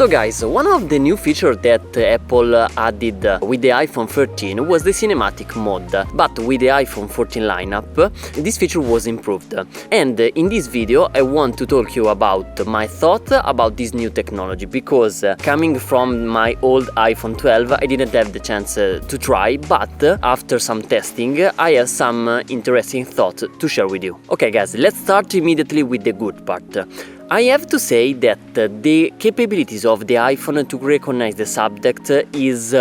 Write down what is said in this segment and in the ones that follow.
So guys, one of the new features that Apple added with the iPhone 13 was the cinematic mode, but with the iPhone 14 lineup this feature was improved. And in this video I want to talk to you about my thought about this new technology, because coming from my old iPhone 12 I didn't have the chance to try, but after some testing I have some interesting thoughts to share with you. Okay guys, let's start immediately with the good part. I have to say that the capabilities of the iPhone to recognize the subject is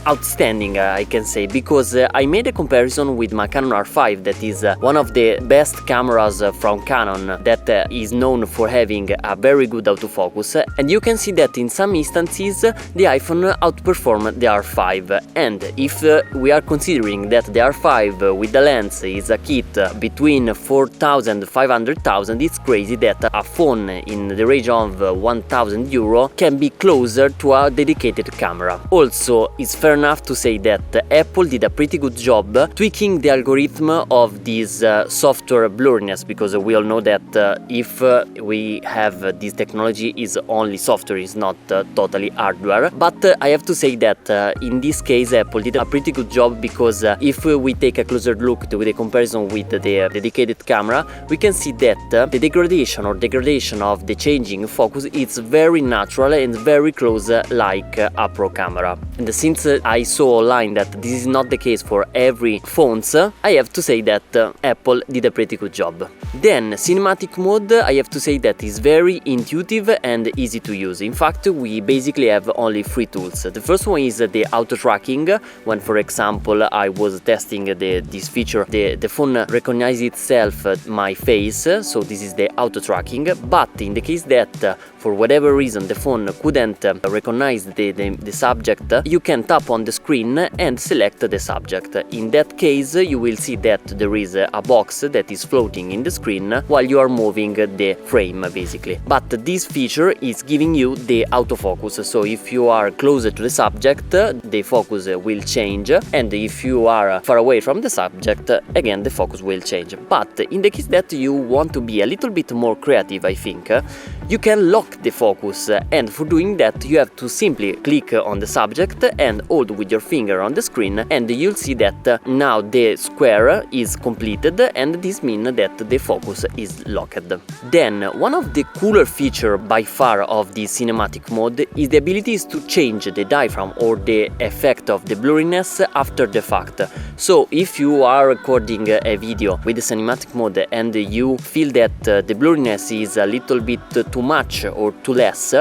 outstanding, I can say, because I made a comparison with my Canon R5, that is one of the best cameras from Canon, that is known for having a very good autofocus, and you can see that in some instances the iPhone outperformed the R5. And if we are considering that the R5 with the lens is a kit between 4,000 and 500,000, it's crazy that a phone in the range of 1,000 euro can be closer to a dedicated camera. Also, it's fair enough to say that Apple did a pretty good job tweaking the algorithm of this software blurriness, because we all know that if we have this technology is only software, is not totally hardware. But I have to say that in this case Apple did a pretty good job, because if we take a closer look with a comparison with the dedicated camera, we can see that the degradation of the changing focus is very natural and very close like a pro camera. And since I saw online that this is not the case for every phones, I have to say that Apple did a pretty good job. Then cinematic mode, I have to say that is very intuitive and easy to use. In fact, we basically have only three tools. The first one is the auto tracking. When, for example, I was testing this feature, the phone recognizes itself my face, so this is the auto tracking. But in the case that for whatever reason the phone couldn't recognize the subject, you can tap on the screen and select the subject. In that case you will see that there is a box that is floating in the screen while you are moving the frame basically. But this feature is giving you the autofocus, so if you are closer to the subject the focus will change, and if you are far away from the subject again the focus will change. But in the case that you want to be a little bit more creative, I think you can lock the focus, and for doing that you have to simply click on the subject and hold with your finger on the screen, and you'll see that now the square is completed, and this means that the focus is locked. Then one of the cooler features by far of this cinematic mode is the ability to change the diaphragm or the effect of the blurriness after the fact. So if you are recording a video with the cinematic mode and you feel that the blurriness is a little bit too much or too less,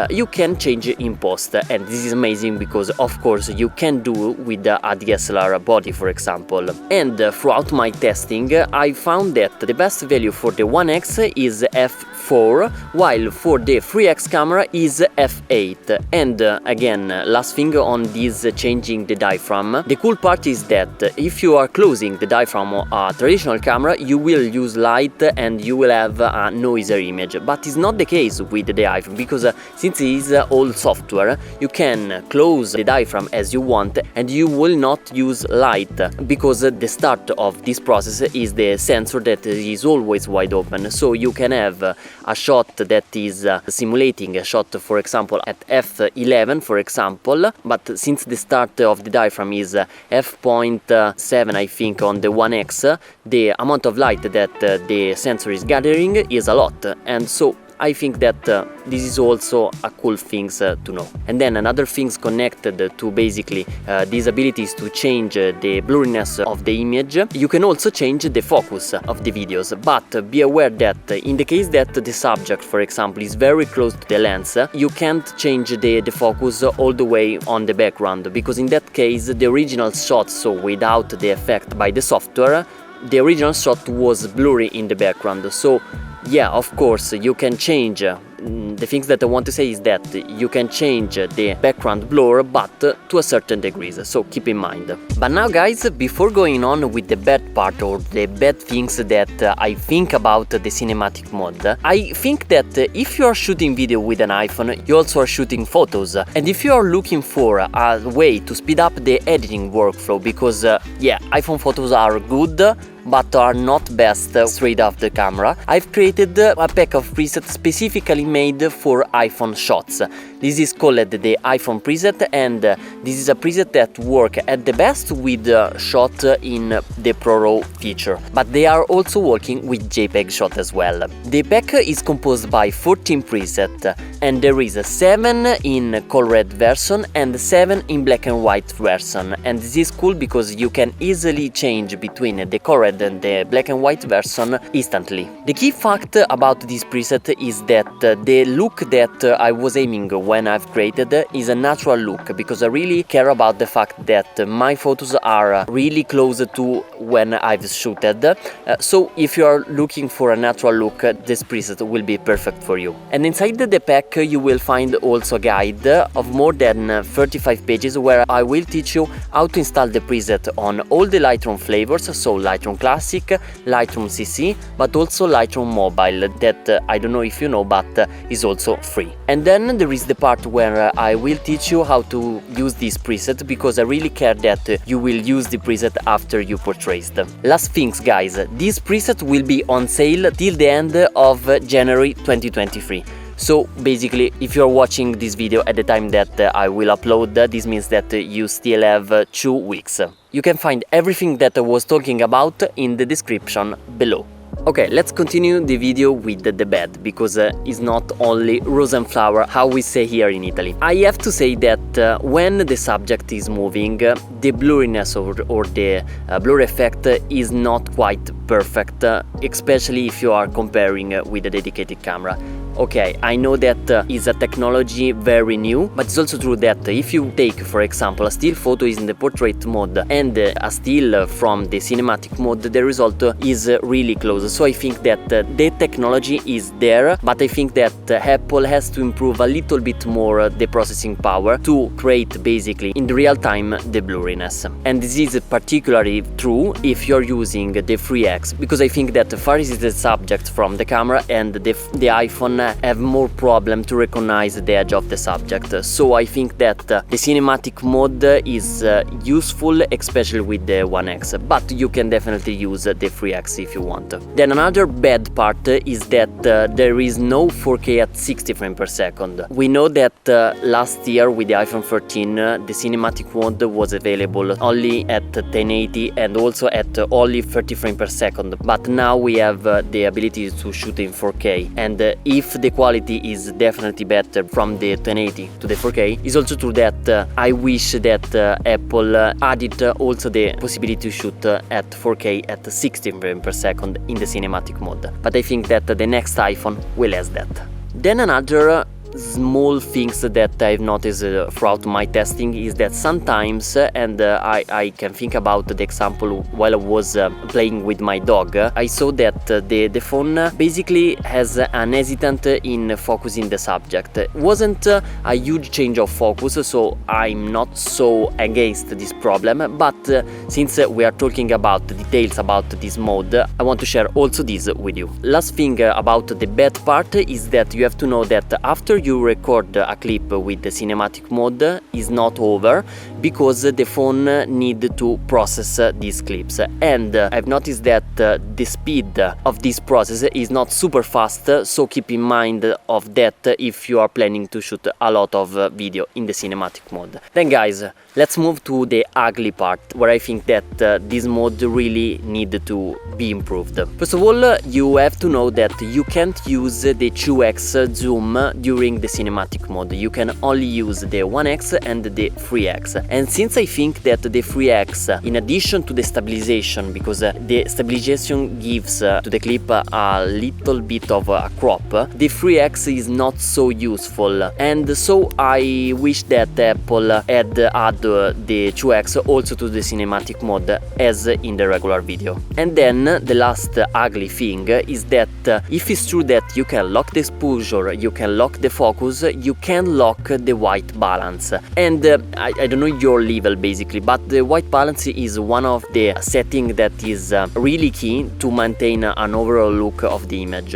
you can change in post, and this is amazing because of course you can do with a DSLR body, for example. And throughout my testing I found that the best value for the 1x is f4, while for the 3x camera is f8. And again, last thing on this changing the diaphragm, the cool part is that if you are closing the diaphragm of a traditional camera you will use light and you will have a noisier image, but it's not the case with the iPhone, because since it is all software you can close the diaphragm as you want and you will not use light, because the start of this process is the sensor that is always wide open. So you can have a shot that is simulating a shot, for example at f11 for example, but since the start of the diaphragm is f.7 I think on the 1x, the amount of light that the sensor is gathering is a lot, and so I think that this is also a cool thing to know. And then another things connected to basically these abilities to change the blurriness of the image, you can also change the focus of the videos. But be aware that in the case that the subject, for example, is very close to the lens, you can't change the focus all the way on the background, because in that case the original shot, so without the effect by the software, the original shot was blurry in the background. So yeah, of course you can change. The things that I want to say is that you can change the background blur, but to a certain degree, so keep in mind. But now guys, before going on with the bad part or the bad things that I think about the cinematic mode, I think that if you are shooting video with an iPhone, you also are shooting photos, and if you are looking for a way to speed up the editing workflow, because yeah, iPhone photos are good, but are not best straight off the camera, I've created a pack of presets specifically made for iPhone shots. This is called the iPhone preset, and this is a preset that work at the best with shot in the ProRAW feature, but they are also working with JPEG shot as well. The pack is composed by 14 presets, and there is 7 in colored version and 7 in black and white version, and this is cool because you can easily change between the colored and the black and white version instantly. The key fact about this preset is that the look that I was aiming when I've created is a natural look, because I really care about the fact that my photos are really close to when I've shooted. So if you are looking for a natural look, this preset will be perfect for you. And inside the pack you will find also a guide of more than 35 pages where I will teach you how to install the preset on all the Lightroom flavors, so Lightroom Classic, Lightroom CC, but also Lightroom Mobile, that I don't know if you know, but is also free. And then there is the part where I will teach you how to use this preset, because I really care that you will use the preset after you purchased. Last things guys, this preset will be on sale till the end of January 2023. So basically, if you're watching this video at the time that I will upload, this means that you still have 2 weeks. You can find everything that I was talking about in the description below. Okay, let's continue the video with the bed, because it's not only rose and flower, how we say here in Italy. I have to say that when the subject is moving, the blurriness or the blur effect is not quite perfect, especially if you are comparing with a dedicated camera. Okay, I know that is a technology very new, but it's also true that if you take, for example, a still photo is in the portrait mode and a still from the cinematic mode, the result is really close. So I think that the technology is there, but I think that Apple has to improve a little bit more the processing power to create basically in the real time the blurriness. And this is particularly true if you're using the 3X, because I think that far is the subject from the camera and the iPhone have more problem to recognize the edge of the subject. So I think that the cinematic mode is useful, especially with the 1X, but you can definitely use the 3X if you want. Then another bad part is that there is no 4K at 60 frames per second. We know that last year with the iPhone 13 the cinematic mode was available only at 1080 and also at only 30 frames per second, but now we have the ability to shoot in 4K, and if the quality is definitely better from the 1080 to the 4K, it's also true that I wish that Apple added also the possibility to shoot at 4K at 60 frames per second in the cinematic mode, but I think that the next iPhone will have that. Then another small things that I've noticed throughout my testing is that sometimes, and I can think about the example while I was playing with my dog, I saw that the phone basically has an hesitant in focusing the subject. It wasn't a huge change of focus, so I'm not so against this problem, but since we are talking about the details about this mode, I want to share also this with you. Last thing about the bad part is that you have to know that after you record a clip with the cinematic mode is not over, because the phone need to process these clips, and I've noticed that the speed of this process is not super fast, so keep in mind of that if you are planning to shoot a lot of video in the cinematic mode. Then guys, let's move to the ugly part, where I think that this mode really need to be improved. First of all, you have to know that you can't use the 2x zoom during the cinematic mode. You can only use the 1x and the 3x. And since I think that the 3x, in addition to the stabilization, because the stabilization gives to the clip a little bit of a crop, the 3x is not so useful, and so I wish that Apple had add the 2x also to the cinematic mode as in the regular video. And then the last ugly thing is that if it's true that you can lock the exposure, you can lock the focus, focus you can lock the white balance, and I don't know your level basically, but the white balance is one of the settings that is really key to maintain an overall look of the image,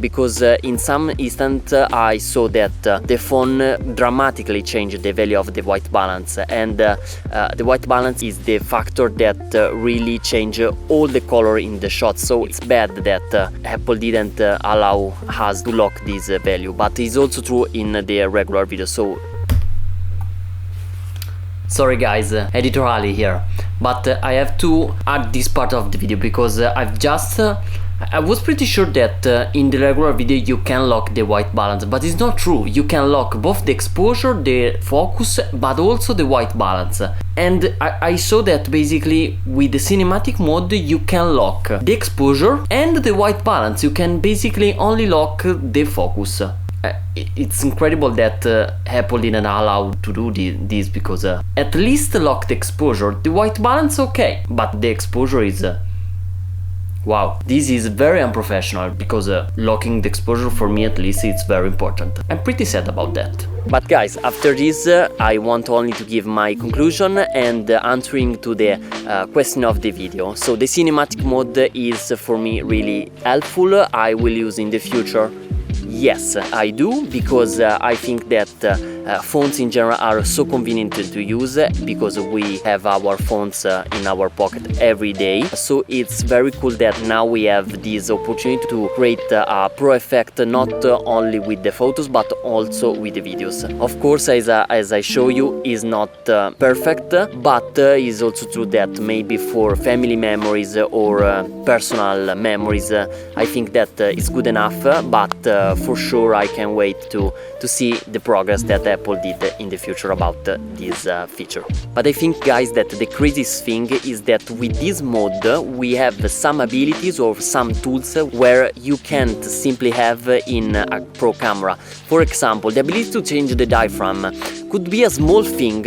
because in some instant I saw that the phone dramatically changed the value of the white balance, and the white balance is the factor that really change all the color in the shot. So it's bad that Apple didn't allow us to lock this value, but it's also true in the regular video. So sorry guys, editor Ali here, but I have to add this part of the video because I was pretty sure that in the regular video you can lock the white balance, but it's not true. You can lock both the exposure, the focus, but also the white balance. And I saw that basically with the cinematic mode you can lock the exposure and the white balance. You can basically only lock the focus. It's incredible that Apple didn't allow to do this, because at least lock the exposure. The white balance okay, but the exposure is wow, this is very unprofessional, because locking the exposure for me at least it's very important. I'm pretty sad about that. But guys, after this I want only to give my conclusion and answering to the question of the video. So the cinematic mode is for me really helpful. I will use in the future. Yes, I do, because I think that phones in general are so convenient to use, because we have our phones in our pocket every day. So it's very cool that now we have this opportunity to create a pro effect not only with the photos but also with the videos. Of course, as I show you, is not perfect, but is also true that maybe for family memories or personal memories I think that is good enough, but for sure I can wait to see the progress that Apple did in the future about this feature. But I think guys that the craziest thing is that with this mode we have some abilities or some tools where you can't simply have in a pro camera. For example, the ability to change the diaphragm could be a small thing,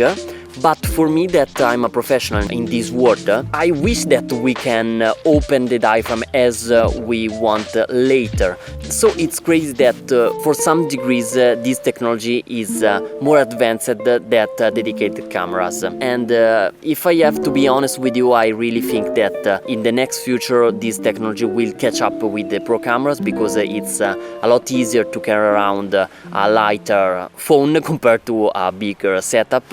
but for me that I'm a professional in this world, I wish that we can open the diaphragm as we want later. So it's crazy that for some degrees this technology is more advanced than dedicated cameras. And if I have to be honest with you, I really think that in the next future this technology will catch up with the pro cameras, because it's a lot easier to carry around a lighter phone compared to a bigger setup.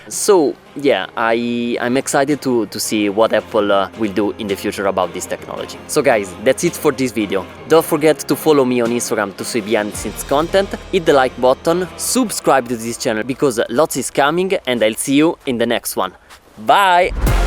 So yeah, I'm excited to see what Apple will do in the future about this technology. So guys, that's it for this video. Don't forget to follow me on Instagram to see behind the scenes content, hit the like button, subscribe to this channel because lots is coming, and I'll see you in the next one. Bye!